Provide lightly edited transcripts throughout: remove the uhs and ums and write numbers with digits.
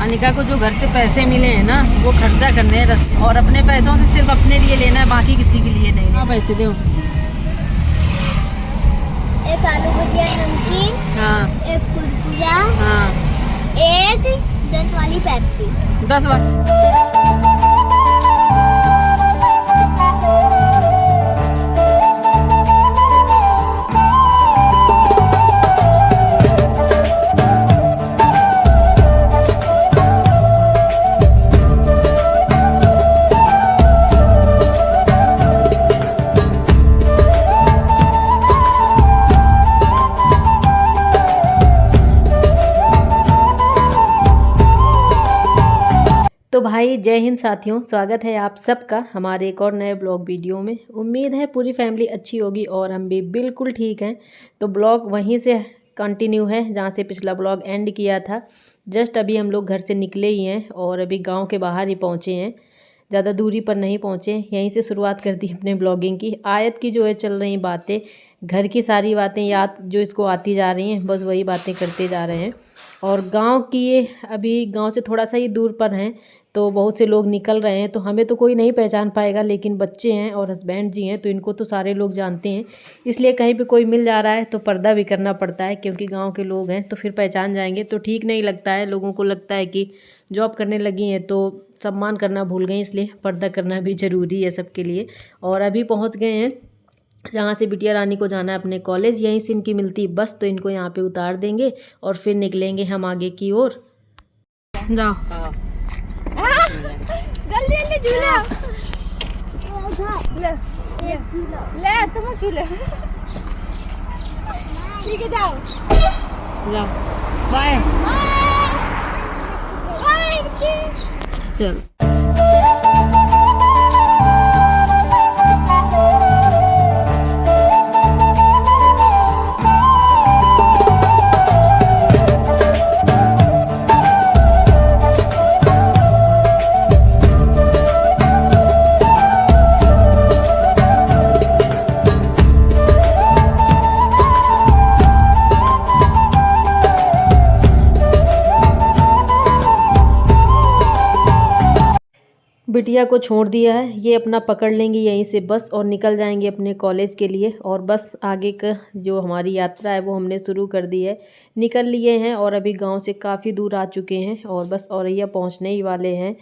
अनिका को जो घर से पैसे मिले हैं ना वो खर्चा करने हैं रस्ते, और अपने पैसों से सिर्फ अपने लिए लेना है, बाकी किसी के लिए नहीं। हाँ पैसे दो। एक आलू भुजिया नमकीन, हाँ एक कुरकुरा, हाँ, एक 10 वाली पेप्सी। 10 वाली। तो भाई जय हिंद साथियों, स्वागत है आप सबका हमारे एक और नए ब्लॉग वीडियो में। उम्मीद है पूरी फैमिली अच्छी होगी और हम भी बिल्कुल ठीक हैं। तो ब्लॉग वहीं से कंटिन्यू है जहाँ से पिछला ब्लॉग एंड किया था। जस्ट अभी हम लोग घर से निकले ही हैं और अभी गांव के बाहर ही पहुँचे हैं, ज़्यादा दूरी पर नहीं पहुँचे। यहीं से शुरुआत कर दी अपने ब्लॉगिंग की। आयत की जो है चल रही बातें, घर की सारी बातें याद जो इसको आती जा रही हैं, बस वही बातें करते जा रहे हैं। और गांव की ये अभी गांव से थोड़ा सा ही दूर पर हैं, तो बहुत से लोग निकल रहे हैं, तो हमें तो कोई नहीं पहचान पाएगा, लेकिन बच्चे हैं और हस्बैंड जी हैं तो इनको तो सारे लोग जानते हैं। इसलिए कहीं पे कोई मिल जा रहा है तो पर्दा भी करना पड़ता है, क्योंकि गांव के लोग हैं तो फिर पहचान जाएंगे तो ठीक नहीं लगता है। लोगों को लगता है कि जॉब करने लगी हैं तो सम्मान करना भूल गए, इसलिए पर्दा करना भी ज़रूरी है सबके लिए। और अभी पहुँच गए हैं जहाँ से बिटिया रानी को जाना है अपने कॉलेज। यहीं से इनकी मिलती बस, तो इनको यहाँ पे उतार देंगे और फिर निकलेंगे हम आगे की ओर। जाओ जल्दी जल्दी झूला ले ले तुम झूले। ठीक है जाओ जाओ, बाय चल। बिटिया को छोड़ दिया है, ये अपना पकड़ लेंगी यहीं से बस और निकल जाएंगे अपने कॉलेज के लिए। और बस आगे का जो हमारी यात्रा है वो हमने शुरू कर दी है, निकल लिए हैं और अभी गांव से काफ़ी दूर आ चुके हैं और बस औरैया पहुंचने ही वाले हैं।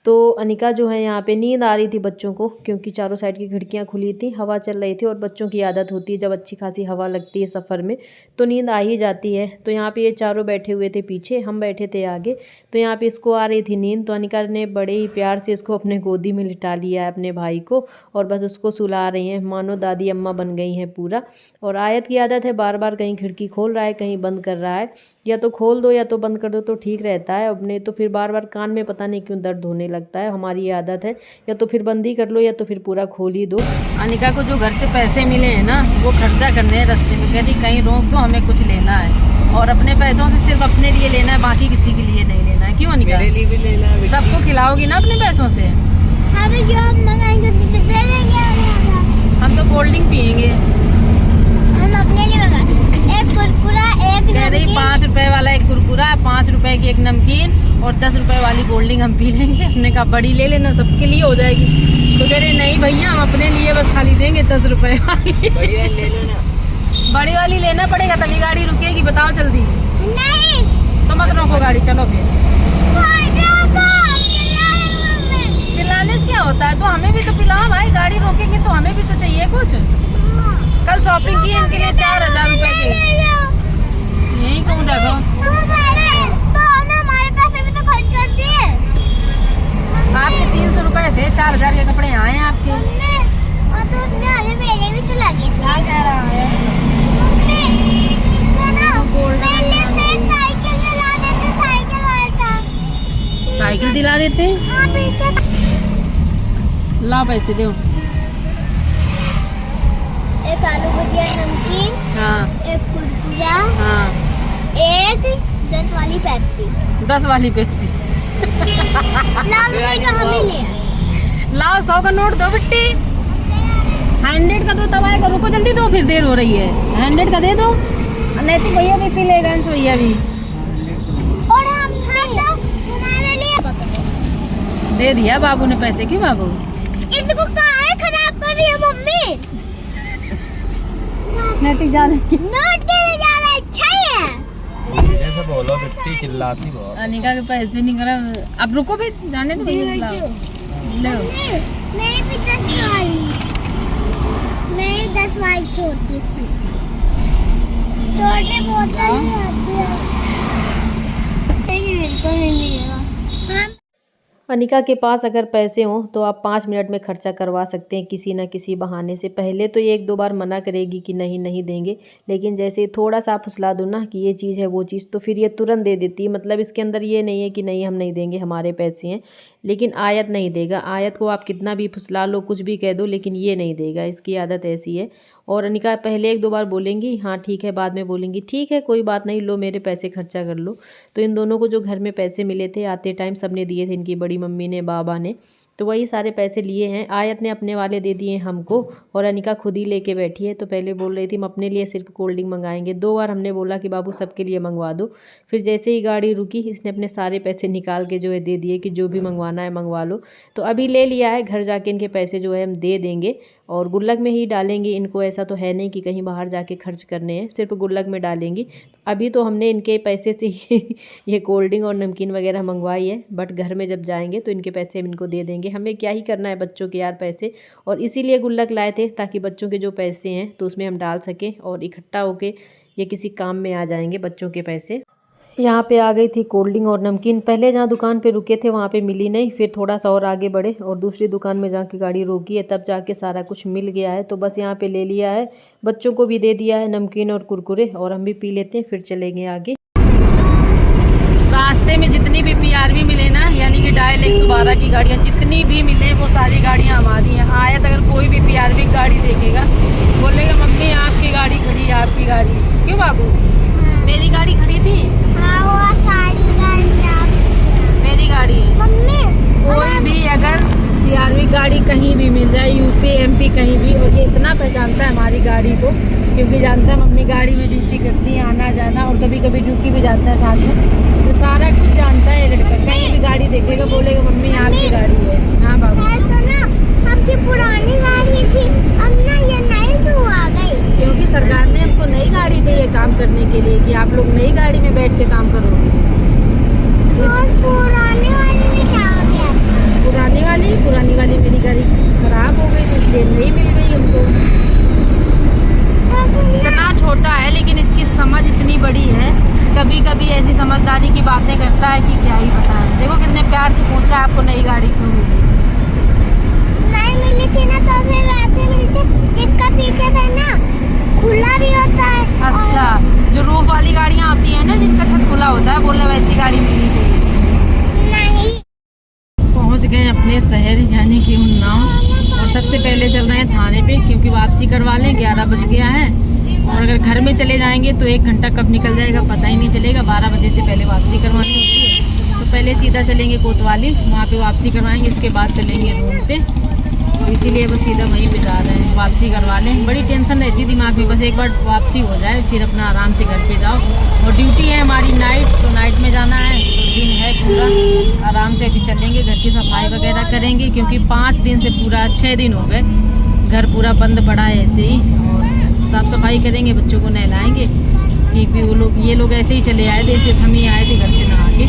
तो अनिका जो है यहाँ पे नींद आ रही थी बच्चों को, क्योंकि चारों साइड की खिड़कियाँ खुली थी, हवा चल रही थी और बच्चों की आदत होती है जब अच्छी खासी हवा लगती है सफ़र में तो नींद आ ही जाती है। तो यहाँ पे ये चारों बैठे हुए थे पीछे, हम बैठे थे आगे। तो यहाँ पे इसको आ रही थी नींद, तो अनिका ने बड़े ही प्यार से इसको अपने गोदी में लिटा लिया है अपने भाई को और बस उसको सुला रही हैं, मानो दादी अम्मा बन गई हैं पूरा। और आयत की आदत है बार बार कहीं खिड़की खोल रहा है कहीं बंद कर रहा है, या तो खोल दो या तो बंद कर दो तो ठीक रहता है। अपने तो फिर बार बार कान में पता नहीं क्यों दर्द होने लगता है। हमारी आदत है या तो फिर बंद ही कर लो या तो फिर पूरा खोल ही दो। अनिका को जो घर से पैसे मिले हैं ना वो खर्चा करने हैं रस्ते में, कह रही कहीं रोक दो, हमें कुछ लेना है, और अपने पैसों से सिर्फ अपने लिए लेना है, बाकी किसी के लिए नहीं लेना है। क्यों अनिका? मेरे लिए भी लेना है। सबको खिलाओगी ना अपने पैसों से? हाँ तो जो हम मंगाएंगे दे देंगे। हम तो कोल्ड ड्रिंक पियेंगे, हम अपने लिए मंगाएंगे। एक कुरकुरा, एक कह रही 5 रुपए वाला एक कुरकुरा, 5 रुपए की एक नमकीन और 10 रुपए वाली कोल्ड ड्रिंक हम पी लेंगे। हमने कहा बड़ी ले लेना, सबके लिए हो जाएगी। तो कह रहे नहीं भैया हम अपने लिए बस खाली देंगे 10 रुपए वाली। बड़ी वाली ले लेना, बड़ी वाली लेना पड़ेगा तभी गाड़ी रुकेगी। बताओ जल्दी। नहीं तो मत रोको गाड़ी, चलो फिर। चिल्लाने से क्या होता है? तो हमें भी तो पिलाओ भाई, गाड़ी रोकेंगे तो हमें भी तो चाहिए कुछ। कल शॉपिंग की इनके लिए 4000 रुपए की, यही कहूँ देखो। तो हमने हमारे पैसे भी तो खर्च कर दिए। आपके 300 रुपए थे, 4000 के कपड़े आए हैं आपके। और तो उसमें मेरे भी तो लगे थे। क्या कह रहा है? साइकिल दिला देते। ला पैसे दो। एक आलू भुजिया नमकीन, हाँ, एक कुरकुरा, हाँ, एक 10 वाली पेप्सी। 10 वाली पेप्सी लाओ 100 का नोट दो बिट्टी। 100 का दो तबाय का, रुको जल्दी दो, फिर देर हो रही है। 100 का दे दो, नैतिक भैया भी पी लेगा, भैया भी। और हम दे दिया बाबू ने पैसे। क्यों बाबू? इसको कहाँ है खराब कर रही है मम्मी। नैतिक जा रही नोट के लिए जा रहा है। अच्छा है जैसे बोलो बिट्टी चिल्लाती बहुत। अनिका के पैसे नहीं करा। अब रुको भी जाने तो भैया लो। मैं भी 10 वाली, मैं 10 वाली छोटी सी छोटे बोतल ही आती है। हाँ। अनिका के पास अगर पैसे हों तो आप 5 मिनट में खर्चा करवा सकते हैं किसी न किसी बहाने से। पहले तो ये 1-2 बार मना करेगी कि नहीं नहीं देंगे, लेकिन जैसे थोड़ा सा आप फुसला दो ना कि ये चीज़ है वो चीज़, तो फिर ये तुरंत दे देती है। मतलब इसके अंदर ये नहीं है कि नहीं हम नहीं देंगे, हमारे पैसे हैं। लेकिन आयत नहीं देगा। आयत को आप कितना भी फुसला लो, कुछ भी कह दो, लेकिन ये नहीं देगा। इसकी आदत ऐसी है। और अनिका पहले 1-2 बार बोलेंगी हाँ ठीक है, बाद में बोलेंगी ठीक है कोई बात नहीं, लो मेरे पैसे खर्चा कर लो। तो इन दोनों को जो घर में पैसे मिले थे आते टाइम सबने दिए थे, इनकी बड़ी मम्मी ने, बाबा ने, तो वही सारे पैसे लिए हैं। आयत ने अपने वाले दे दिए हमको और अनिका खुद ही लेके बैठी है। तो पहले बोल रही थी हम अपने लिए सिर्फ कोल्ड ड्रिंक मंगाएंगे। 2 बार हमने बोला कि बाबू सबके लिए मंगवा दो। फिर जैसे ही गाड़ी रुकी इसने अपने सारे पैसे निकाल के जो है दे दिए कि जो भी मंगवाना है मंगवा लो। तो अभी ले लिया है, घर जाके इनके पैसे जो है हम दे देंगे और गुल्लक में ही डालेंगे इनको। ऐसा तो है नहीं कि कहीं बाहर जाके खर्च करने हैं, सिर्फ गुल्लक में डालेंगी। अभी तो हमने इनके पैसे से ही ये कोल्ड ड्रिंक और नमकीन वगैरह मंगवाई है, बट घर में जब जाएंगे तो इनके पैसे हम इनको दे देंगे। हमें क्या ही करना है बच्चों के यार पैसे, और इसीलिए गुल्लक लाए थे ताकि बच्चों के जो पैसे हैं तो उसमें हम डाल सकें और इकट्ठा होके ये किसी काम में आ जाएंगे बच्चों के पैसे। यहाँ पे आ गई थी कोल्ड ड्रिंक और नमकीन। पहले जहाँ दुकान पे रुके थे वहाँ पे मिली नहीं, फिर थोड़ा सा और आगे बढ़े और दूसरी दुकान में जाके गाड़ी रोकी है, तब जाके सारा कुछ मिल गया है। तो बस यहाँ पे ले लिया है, बच्चों को भी दे दिया है नमकीन और कुरकुरे, और हम भी पी लेते हैं फिर चलेंगे आगे। रास्ते में जितनी भी PRV मिले ना, यानी कि डायल 112 की गाड़ियाँ जितनी भी मिले वो सारी गाड़ियाँ हमारी हैं। आयत अगर कोई भी PRV गाड़ी देखेगा बोलेगा मम्मी आपकी गाड़ी खड़ी है, आपकी गाड़ी। क्यों बाबू? मेरी गाड़ी खड़ी थी। हाँ वो सारी गाड़ियाँ मेरी गाड़ी है। मम्मी कोई भी अगर PRV गाड़ी कहीं भी मिल जाए, UP MP कहीं भी, और ये इतना पहचानता है हमारी गाड़ी को क्योंकि जानता है मम्मी गाड़ी में ड्यूटी करती है, आना जाना, और कभी कभी ड्यूटी भी जाता है साथ में, तो सारा कुछ जानता है लड़का। कहीं भी गाड़ी देखेगा बोलेगा मम्मी आपकी गाड़ी है। हाँ बाबू। तो ना आपकी पुरानी गाड़ी थी, अब ना ये नई क्यों आ गई? क्योंकि सरकार ने हमको नई गाड़ी दी है काम करने के लिए कि आप लोग नई गाड़ी में बैठ के काम करोगे। तो पुरानी वाली में क्या हो गया? पुरानी वाली मेरी गाड़ी खराब हो गई तो इसलिए नई मिल गई हमको। इतना छोटा है लेकिन इसकी समझ इतनी बड़ी है, कभी कभी ऐसी समझदारी की बातें करता है कि क्या ही पता है। देखो कितने प्यार से पूछ रहा है आपको नई गाड़ी क्यों मिली। नहीं मिली थी ना तो फिर वैसे मिलते, जिसका पीछे था ना खुला भी होता है। अच्छा, जो रूफ वाली गाड़ियाँ होती हैं ना जिनका छत खुला होता है, बोले वैसी गाड़ी मिलनी चाहिए। नहीं। पहुँच गए अपने शहर यानी कि उन्नाव, और सबसे पहले चल रहे हैं थाने पे क्योंकि वापसी करवा लें। 11 बज गया है, और अगर घर में चले जाएंगे तो 1 घंटा कब निकल जाएगा पता ही नहीं चलेगा। 12 बजे से पहले वापसी करवानी होती है, तो पहले सीधा चलेंगे कोतवाली, वहाँ पे वापसी करवाएंगे, इसके बाद चलेंगे रूम पे। तो इसीलिए बस सीधा वहीं पे जा रहे हैं, वापसी करवा लें। बड़ी टेंशन रहती दिमाग में, बस एक बार वापसी हो जाए फिर अपना आराम से घर पे जाओ। और ड्यूटी है हमारी नाइट, तो नाइट में जाना है, तो दिन है पूरा, आराम से अभी चलेंगे, घर की सफाई वगैरह करेंगे क्योंकि 5 दिन से पूरा 6 दिन हो गए घर पूरा बंद पड़ा है ऐसे ही। और साफ़ सफाई करेंगे, बच्चों को नहलाएंगे क्योंकि वो लोग ये लोग ऐसे ही चले आए थे, सिर्फ हम ही आए थे घर से नहा के।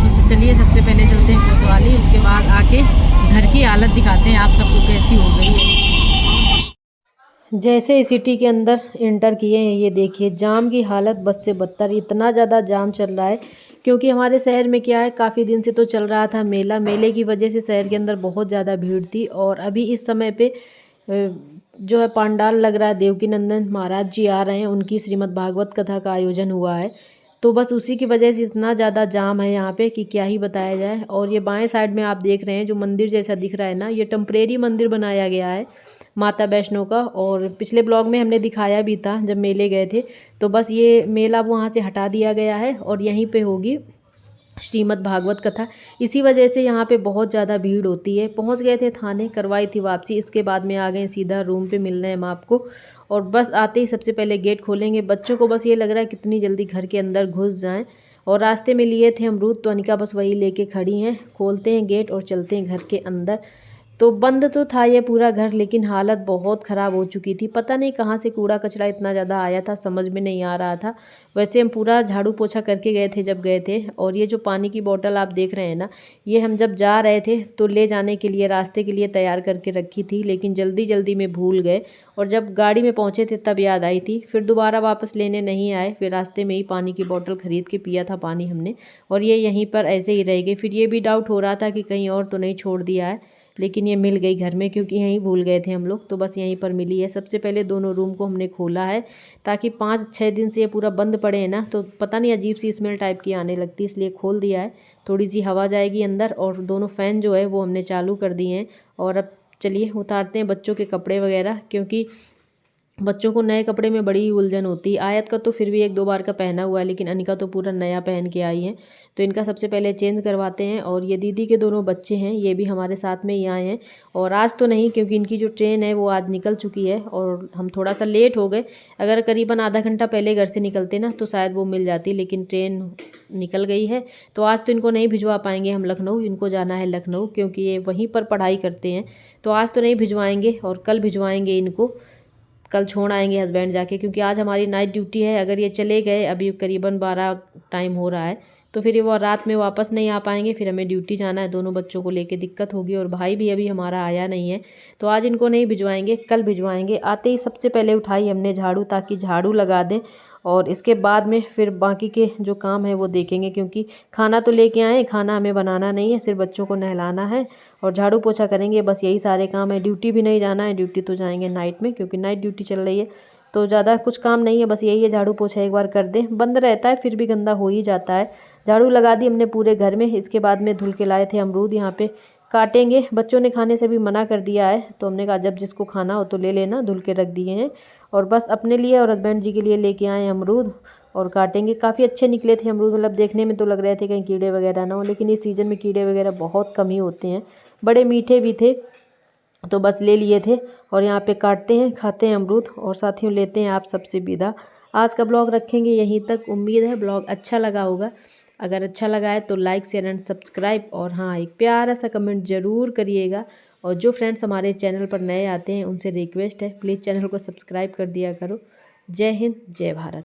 तो चलिए सबसे पहले चलते हैं कोतवाली, उसके बाद आके घर की हालत दिखाते हैं आप सबको कैसी हो गई है। जैसे सिटी के अंदर इंटर किए हैं ये देखिए जाम की हालत बस से बदतर, इतना ज़्यादा जाम चल रहा है क्योंकि हमारे शहर में क्या है, काफ़ी दिन से तो चल रहा था मेला, मेले की वजह से शहर के अंदर बहुत ज़्यादा भीड़ थी। और अभी इस समय पे जो है पंडाल लग रहा है, देवकीनंदन महाराज जी आ रहे हैं, उनकी श्रीमद् भागवत कथा का आयोजन हुआ है, तो बस उसी की वजह से इतना ज़्यादा जाम है यहाँ पे कि क्या ही बताया जाए। और ये बाएं साइड में आप देख रहे हैं जो मंदिर जैसा दिख रहा है ना, ये टेम्परेरी मंदिर बनाया गया है माता वैष्णो का, और पिछले ब्लॉग में हमने दिखाया भी था जब मेले गए थे। तो बस ये मेला वहाँ से हटा दिया गया है और यहीं पे होगी श्रीमद् भागवत कथा, इसी वजह से यहाँ पे बहुत ज़्यादा भीड़ होती है। पहुँच गए थे थाने, करवाई थी वापसी, इसके बाद में आ गए सीधा रूम पे मिलने हम आपको। और बस आते ही सबसे पहले गेट खोलेंगे, बच्चों को बस ये लग रहा है कितनी जल्दी घर के अंदर घुस जाएं। और रास्ते में लिए थे अमरूद, तो अनिका बस वही लेके खड़ी हैं। खोलते हैं गेट और चलते हैं घर के अंदर। तो बंद तो था ये पूरा घर, लेकिन हालत बहुत ख़राब हो चुकी थी। पता नहीं कहाँ से कूड़ा कचरा इतना ज़्यादा आया था, समझ में नहीं आ रहा था। वैसे हम पूरा झाड़ू पोछा करके गए थे जब गए थे। और ये जो पानी की बोतल आप देख रहे हैं ना, ये हम जब जा रहे थे तो ले जाने के लिए रास्ते के लिए तैयार करके रखी थी, लेकिन जल्दी जल्दी में भूल गए। और जब गाड़ी में पहुँचे थे तब याद आई थी, फिर दोबारा वापस लेने नहीं आए। फिर रास्ते में ही पानी की बोतल ख़रीद के पिया था पानी हमने, और ये यहीं पर ऐसे ही रह गई। फिर ये भी डाउट हो रहा था कि कहीं और तो नहीं छोड़ दिया है, लेकिन ये मिल गई घर में, क्योंकि यहीं भूल गए थे हम लोग, तो बस यहीं पर मिली है। सबसे पहले दोनों रूम को हमने खोला है, ताकि 5-6 दिन से ये पूरा बंद पड़े हैं ना, तो पता नहीं अजीब सी स्मेल टाइप की आने लगती, इसलिए खोल दिया है। थोड़ी सी हवा जाएगी अंदर। और दोनों फ़ैन जो है वो हमने चालू कर दिए हैं। और अब चलिए उतारते हैं बच्चों के कपड़े वगैरह, क्योंकि बच्चों को नए कपड़े में बड़ी उलझन होती है। आयत का तो फिर भी 1-2 बार का पहना हुआ है, लेकिन अनिका तो पूरा नया पहन के आई हैं, तो इनका सबसे पहले चेंज करवाते हैं। और ये दीदी के दोनों बच्चे हैं, ये भी हमारे साथ में ही आए हैं। और आज तो नहीं, क्योंकि इनकी जो ट्रेन है वो आज निकल चुकी है और हम थोड़ा सा लेट हो गए। अगर करीबन आधा घंटा पहले घर से निकलते ना तो शायद वो मिल जाती, लेकिन ट्रेन निकल गई है। तो आज तो इनको नहीं भिजवा पाएंगे हम लखनऊ, इनको जाना है लखनऊ, क्योंकि ये वहीं पर पढ़ाई करते हैं। तो आज तो नहीं भिजवाएंगे, और कल भिजवाएंगे इनको। कल छोड़ आएंगे हस्बैंड जाके, क्योंकि आज हमारी नाइट ड्यूटी है। अगर ये चले गए, अभी करीबन 12 टाइम हो रहा है, तो फिर ये वो रात में वापस नहीं आ पाएंगे। फिर हमें ड्यूटी जाना है, दोनों बच्चों को लेके दिक्कत होगी। और भाई भी अभी हमारा आया नहीं है, तो आज इनको नहीं भिजवाएंगे, कल भिजवाएंगे। आते ही सबसे पहले उठाई हमने झाड़ू, ताकि झाड़ू लगा दें, और इसके बाद में फिर बाकी के जो काम है वो देखेंगे। क्योंकि खाना तो लेके आए, खाना हमें बनाना नहीं है, सिर्फ बच्चों को नहलाना है और झाड़ू पोछा करेंगे, बस यही सारे काम है। ड्यूटी भी नहीं जाना है, ड्यूटी तो जाएंगे नाइट में, क्योंकि नाइट ड्यूटी चल रही है। तो ज़्यादा कुछ काम नहीं है, बस यही है, झाड़ू पोछा एक बार कर दें। बंद रहता है, फिर भी गंदा हो ही जाता है। झाड़ू लगा दी हमने पूरे घर में। इसके बाद में धुल के लाए थे अमरूद, यहाँ पे काटेंगे। बच्चों ने खाने से भी मना कर दिया है, तो हमने कहा जब जिसको खाना हो तो ले लेना, धुल के रख दिए हैं। और बस अपने लिए और हस्बैंड जी के लिए लेके आए अमरूद, और काटेंगे। काफ़ी अच्छे निकले थे अमरूद, मतलब देखने में तो लग रहे थे कहीं कीड़े वगैरह ना हो, लेकिन इस सीज़न में कीड़े वगैरह बहुत कम ही होते हैं। बड़े मीठे भी थे, तो बस ले लिए थे। और यहाँ पे काटते हैं, खाते हैं अमरूद, और साथियों लेते हैं आप सबसे विदा। आज का ब्लॉग रखेंगे यहीं तक। उम्मीद है ब्लॉग अच्छा लगा होगा। अगर अच्छा लगा है तो लाइक, शेयर एंड सब्सक्राइब, और हाँ, एक प्यारा सा कमेंट ज़रूर करिएगा। और जो फ्रेंड्स हमारे चैनल पर नए आते हैं उनसे रिक्वेस्ट है, प्लीज़ चैनल को सब्सक्राइब कर दिया करो। जय हिंद, जय भारत।